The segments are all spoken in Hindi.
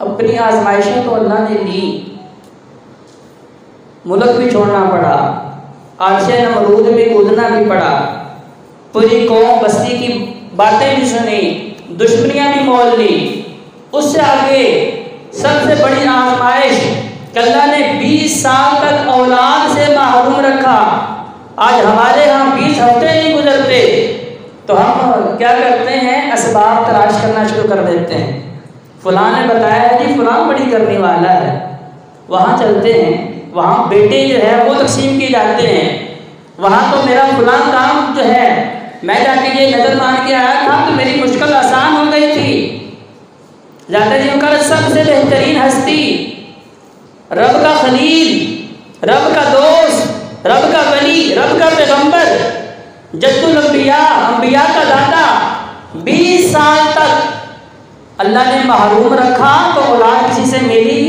अपनी आजमाइशें तो अल्लाह ने ली, मुल्क भी छोड़ना पड़ा, आरशे नमरूद में कूदना भी पड़ा, पूरी कौम बस्ती की बातें भी सुनी, दुश्मनियाँ भी मोल ली। उससे आगे सबसे बड़ी आजमाइश कि अल्लाह ने 20 साल तक औलाद से महरूम रखा। आज हमारे यहाँ 20 हफ्ते नहीं गुजरते तो हम क्या करते हैं, असबाब तलाश करना शुरू कर देते हैं। फलां ने बताया है कि फलां बड़ी करने वाला है, वहाँ चलते हैं, वहाँ बेटे जो है वो तकसीम किए जाते हैं, वहाँ तो मेरा फलां काम जो है मैं जाके ये नज़र मान के आया था तो मेरी मुश्किल आसान हो गई थी। जाते जी कर सबसे बेहतरीन हस्ती, रब का खलील, रब का दोस्त, रब का वली, रब का पैगंबर, जद्दुल अंबिया, अंबिया का दादा, 20 साल तक अल्लाह ने महरूम रखा तो औलाद किसी से मिली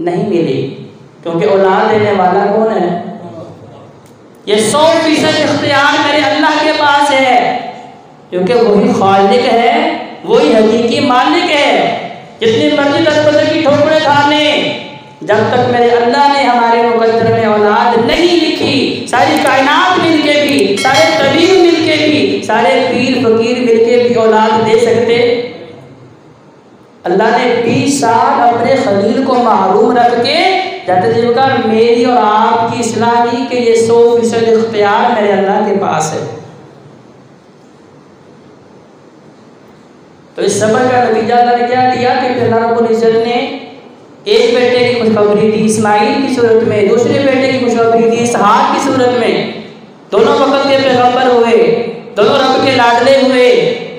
नहीं मिली, क्योंकि औलाद देने वाला कौन है? ये 100% इख्तियार मेरे अल्लाह के पास है, क्योंकि वही खालिक है, वही हकीकी मालिक है। जितनी मर्जी 10 बजे की ठोकरें खाने, जब तक मेरे अल्लाह ने हमारे मुकद्दर में औलाद नहीं लिखी, सारी कायनात मिलके भी, सारे तबीब मिलके भी, सारे पीर फकीर मिलके भी औलाद दे सकते? अल्लाह ने 20 साल अपने खलील को महरूम रख के जब मेरी और आपकी इस्लाह की कि ये 100% इख्तियार मेरे अल्लाह के पास है। तो इस सबर का नतीजा अल्लाह ने क्या दिया कि अल्लाह रब्बुल इज्जत ने एक बेटे की खुशखबरी दी इस्माइल की सूरत में, दूसरे बेटे की खुशखबरी दी इसहाक की सूरत में। दोनों वक्त के पैगंबर हुए, दोनों रब के लाडले हुए,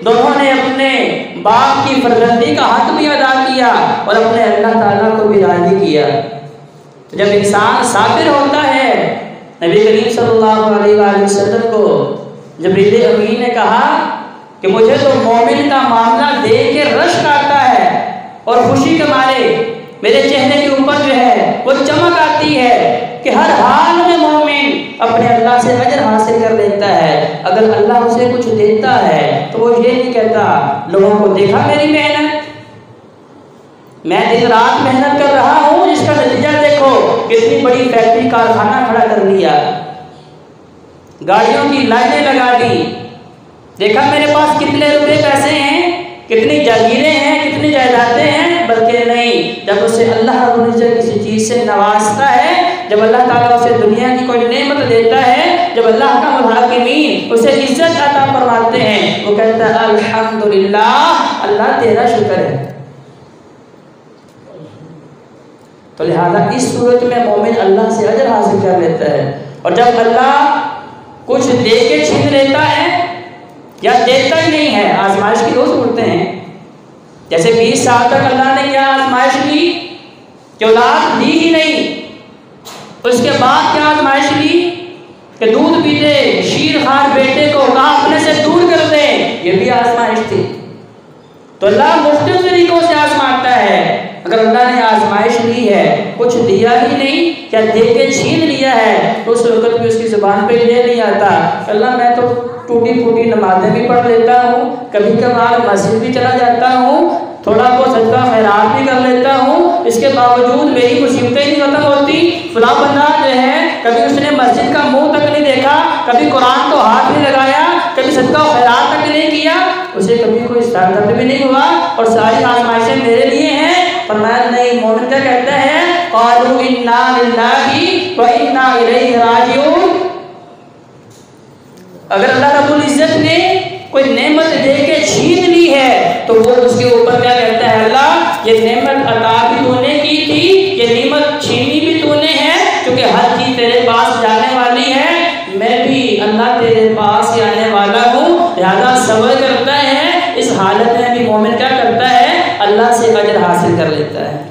दोनों ने अपने बाप की फर्जंदी का हक भी अदा किया और अपने अल्लाह ताला को भी राजी किया। तो जब इंसान साबिर होता है, नबी करीम सल्लल्लाहु अलैहि वसल्लम को जिब्रील अमीन ने कहा कि मुझे तो मोमिन का मामला देख के रश्क आता है और खुशी के मारे मेरे चेहरे के ऊपर जो है वो चमक आती है कि हर हाल में मोमिन अपने अल्लाह से अजर हासिल कर लेता है। अगर अल्लाह उसे कुछ देता है तो वो ये नहीं कहता लोगों को देखा मेरी मेहनत, मैं दिन रात मेहनत कर रहा हूँ, इसका नतीजा देखो, कितनी बड़ी फैक्ट्री कारखाना खड़ा कर लिया, गाड़ियों की लाइनें लगा दी, देखा मेरे पास कितने रुपए पैसे हैं, कितनी जागीरें हैं, कितनी जायदादें हैं। बल्कि नहीं, जब उसे अल्लाह रब्बुल इज्जत किसी चीज़ से नवाजता है, जब अल्लाह ताला उसे दुनिया की कोई नेमत देता है, जब अल्लाह का मुहाकिमीन उसे इज्जत अता फरमाते हैं, वो कहता है अल्हम्दुलिल्लाह, अल्लाह तेरा शुक्र है। तो लिहाजा इस सूरत में मोमिन अल्लाह से अजर हासिल कर लेता है। और जब अल्लाह कुछ दे के छीन लेता है या देता ही नहीं है, आजमाइश की 2 सूरतें हैं। जैसे 20 साल तक अल्लाह ने क्या आजमाइश की कि औलाद दी ही नहीं, उसके बाद क्या आजमाइश ली कि दूध पीते शीर खार बेटे को कहा अपने से दूर कर दे, ये भी आजमाइश थी। तो अल्लाह मुख्तलिफ तरीकों से आजमाता है। अगर अल्लाह ने आजमाइश ली है, कुछ दिया ही नहीं, क्या दे के छीन लिया है, तो उस वक्त भी उसकी ज़ुबान पे ये नहीं आता अल्लाह मैं तो टूटी फूटी नमाजें भी पढ़ लेता हूँ, कभी कभार मस्जिद भी चला जाता हूँ, थोड़ा बहुत सदका खैरात भी कर लेता हूँ, इसके बावजूद मेरी मुसीबतें नहीं खत्म होती। फलां बंदा जो है कभी उसने मस्जिद का मुंह तक नहीं देखा, कभी कुरान को हाथ नहीं लगाया, कभी सदका खैरात तक नहीं किया, उसे कभी कोई सर दर्द भी नहीं हुआ और सारी आजमाइशें मेरे लिए हैं। फरमाया नहीं, मोमिन क्या कहता है, क़ालू इन्ना लिल्लाहि व इन्ना इलैहि राजिऊन। अगर अल्लाह रब्बुल इज्जत ने कोई नेमत दे के छीन ली है तो वो उसके ऊपर क्या कहता है, अल्लाह ये नेमत अता भी तूने की थी, ये नेमत छीनी भी तूने है, क्योंकि हर चीज तेरे पास जाने वाली है, मैं भी अल्लाह तेरे पास ही आने वाला हूँ। लिहाजा सब्र करता है, इस हालत में भी मोमिन क्या करता है, अल्लाह से अजर हासिल कर लेता है।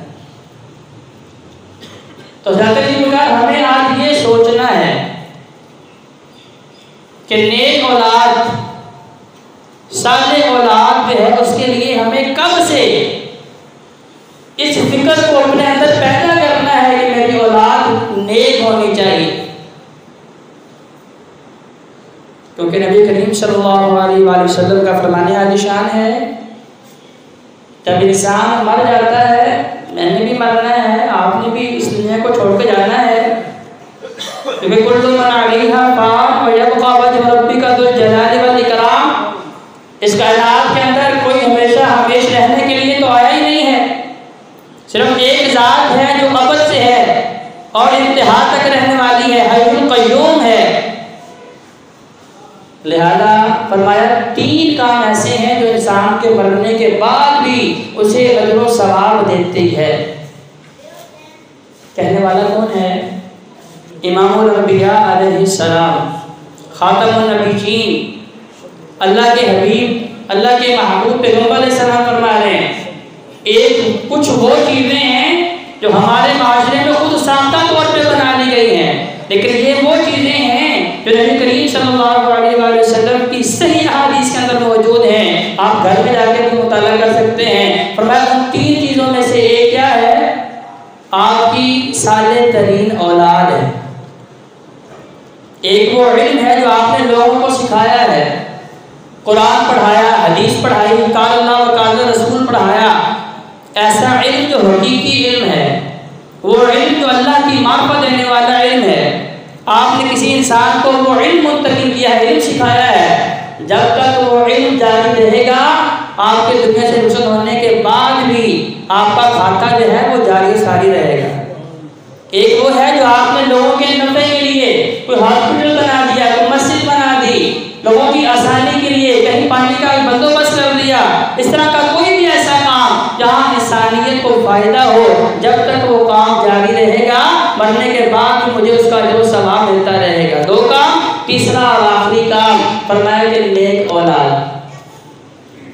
तो हमें आज ये सोचना है कि नेक औलाद, साले औलाद जो है उसके लिए हमें कब से इस फिक्र को अपने अंदर पैदा करना है कि मेरी औलाद नेक होनी चाहिए। क्योंकि नबी करीम सल्लल्लाहु अलैहि वसल्लम का फरमाने आलिशान है जब इंसान मर जाता है, मैंने भी मरना है, आपने भी इस दुनिया को छोड़ के जाना है, क्योंकि कुल्लु मन अलैहा फान व यबका वजहु रब्बिका ज़ुल जलाली वल इकराम। इस कायनात के अंदर कोई हमेशा रहने के लिए तो आया ही नहीं है। सिर्फ एक ज़ात है जो अबद से है और इंतहा तक रहने वाली है, हय्युल क़य्यूम है। लिहाजा फरमाया 3 काम ऐसे हैं जो इंसान के मरने के बाद भी उसे अजर व सवाब देती है। कहने वाला कौन है? इमामुल अंबिया अलैहिस्सलाम, खातमुन नबीयीन, अल्लाह के हबीब, अल्लाह के महबूब पैगंबर अलैहिस्सलाम फरमा रहे हैं एक कुछ वो चीज़ें हैं जो हमारे माशरे में खुद साख्ता तौर पे बना ली गई हैं, लेकिन ये वो चीज़ें हैं जो नबी करीम सल्लल्लाहु अलैहि वसल्लम की सही हदीस के अंदर मौजूद हैं। आप घर में जाकर भी मुताला कर सकते हैं। फरमाया उन 3 चीज़ों में से एक क्या है? आपकी साले तरीन औलाद है। एक वो इल्म है जो आपने लोगों को सिखाया है, कुरान पढ़ाया, हदीस पढ़ाई, काल अल्लाह व काल रसूल पढ़ाया, ऐसा इल्म जो हकीकी इल्म है, वो इल्म जो अल्लाह की मार्फत देने वाला इल्म है। आपने किसी इंसान को वो इल्म मुंतकिल किया है, इल्म सिखाया है, जब तक वो इल्म जारी रहेगा, आपके दुनिया से रुखसत होने के बाद भी आपका खाता जो है वो जारी सारी रहेगा। एक वो है जो आपने लोगों के नफ़े के लिए कोई हॉस्पिटल बना दिया, कोई मस्जिद बना दी, लोगों की आसानी के लिए कहीं पानी का बंदोबस्त कर दिया। इस तरह का कोई भी ऐसा काम जहाँ इंसानियत को फ़ायदा हो, जब तक वो काम जारी रहेगा, मरने के बाद भी मुझे उसका जो सवाब मिलता रहेगा। 2 काम। तीसरा और आखिरी काम फरमाया कि नेक औलाद,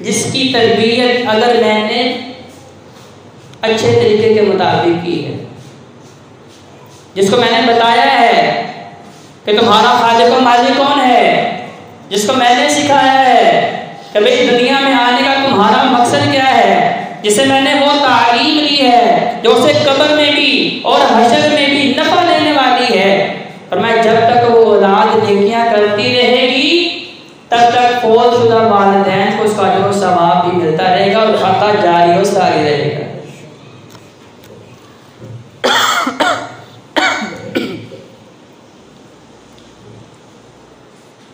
जिसकी तरबियत अगर मैंने अच्छे तरीके के मुताबिक की है, जिसको मैंने बताया है कि तुम्हारा खालिक व मालिक कौन है, जिसको मैंने सिखाया है कि भाई दुनिया में आने का तुम्हारा मकसद क्या है, जिसे मैंने वो तालीम ली है जो उसे कब्र में भी और हशर में भी नफ़ा देने वाली है। और मैं जब तक वो औलाद नेकियां करती रहेगी, तब तक फौतशुदा वालिदैन को उसका अजर व सवाब भी मिलता रहेगा और खाता जारी व सारी रहेगा।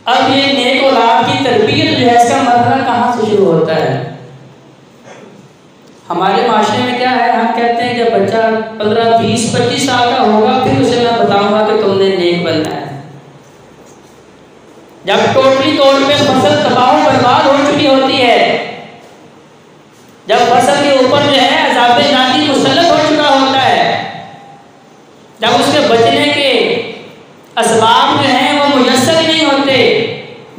अब ये नेक औलाद की तरबियत जो है, इसका मरहला कहाँ से शुरू होता है? हमारे माशरे में क्या है, हम कहते हैं जब बच्चा 15, 20, 25 साल का होगा फिर उसे मैं बताऊंगा कि तुमने नेक बनना है। जब टोटली तौर पे फसल तबाह बर्बाद हो चुकी होती है, जब फसल के ऊपर जो है अज़ाब नादी मुसल्लत हो चुका होता है, जब उसके बचने के असबाब जो हैं वो मुयस्सर नहीं होते,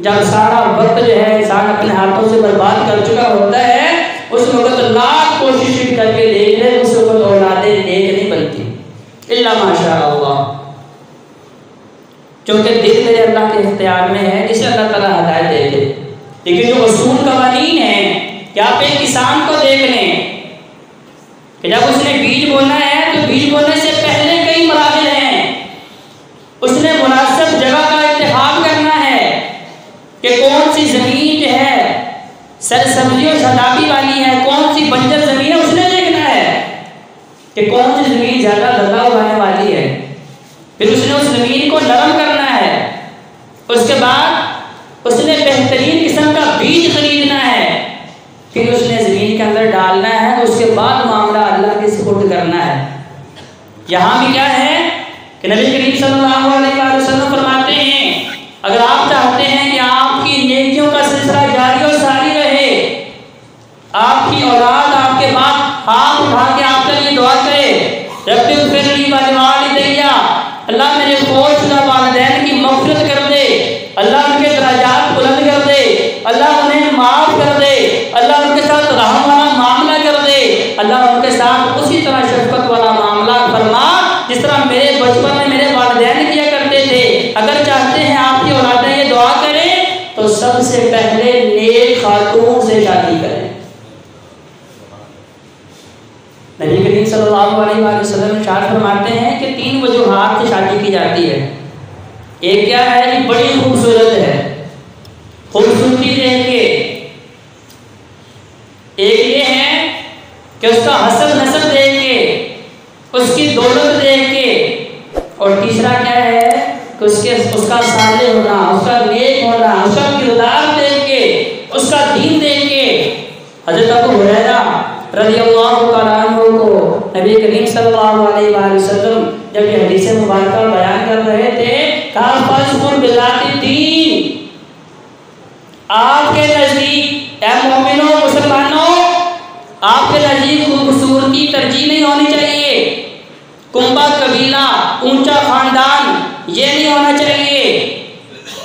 जब सारा वक्त जो है इंसान अपने हाथों से बर्बाद कर चुका होता है, उस वक्त लाख कोशिश करके देख ले, उस वक्त औलादे नेक नहीं बनती इल्ला माशाअल्लाह, क्योंकि दिल मेरे अल्लाह के इख्तियार में है, जिसे अल्लाह ताला हिदायत देते। लेकिन जो उसूल कवानीन है कि आप एक किसान को देख लें कि जब उसने बीज बोना है तो बीज बोने से पहले कई मराहिल हैं। उसने मुनासिब जगह का इंतखाब करना है कि कौन सी ज़मीन जो है सरसब्जी और शदाबी वाली है, कौन सी बंजर ज़मीन है, उसने देखना है कि कौन सी ज़मीन ज़्यादा लगा उगाने वाली है। फिर उसने उस ज़मीन को नरम करना है, उसके बाद उसने बेहतरीन किस्म का बीज खरीदना है, फिर उसने ज़मीन के अंदर डालना है, उसके बाद मामला अल्लाह के सुपुर्द करना है। यहाँ भी क्या है कि नबी करीम सल्लल्लाहु अलैहि वसल्लम फरमाते हैं, अगर आप चाहते हैं कि आपकी नेकियों का सिलसिला जारी और सारी रहे, आपकी औलाद आपके बाद हाथ उठा के आपके लिए दुआ करे, रब्बि इग़फिरली व लिवालिदैया, अल्लाह मेरे फौतशुदा वालिदैन की मग़फ़िरत कर दे, अल्लाह उनके दराजात बुलंद कर दे, अल्लाह उन्हें माफ़ कर दे, अल्लाह उनके साथ रहम वाला मामला कर दे, अल्लाह उनके साथ उसी तरह शफ़क़त वाला मामला फरमा जिस तरह मेरे बचपन में मेरे वालिदैन किया करते थे। अगर चाहते हैं आपकी औलादें ये दुआ करें तो सबसे पहले नेक खातून से शादी करें। नबी करीम सल्लल्लाहु अलैहि वसल्लम इरशाद फरमाते हैं कि 3 वजूहात से शादी की जाती है। एक क्या है कि बड़ी खूबसूरत है, खूबसूरती देख के। एक ये है कि उसका हसब नसब देख के, उसकी दौलत देख के, और तीसरा क्या है कि उसका साले होना, उसका नेक होना, उसका किरदार देख के, उसका दीन देख के। हज़रत अबू हुरैरा रज़ियल्लाहु तआला अन्हु को नबी करीम सल्लल्लाहु अलैहि वसल्लम जब ये हदीस मुबारक बयान कर रहे थे, कहा फज़कुर बिज़ाति दीन, आपके नजदीक ए मोमिनों मुसलमानों, आपके नजदीक खूबसूरती तरजीह नहीं होनी चाहिए, कुंबा कबीला, ऊंचा खानदान ये नहीं होना चाहिए,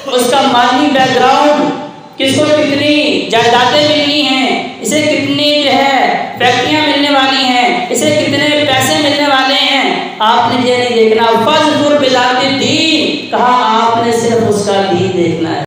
उसका माली बैकग्राउंड, किसको कितनी जायदादें मिलनी हैं, इसे कितनी जो है फैक्ट्रियां मिलने वाली हैं, इसे कितने पैसे मिलने वाले हैं, आपने ये नहीं देखना। फज़कुर बिज़ाति दीन, कहा आपने सिर्फ उसका दीन देखना है।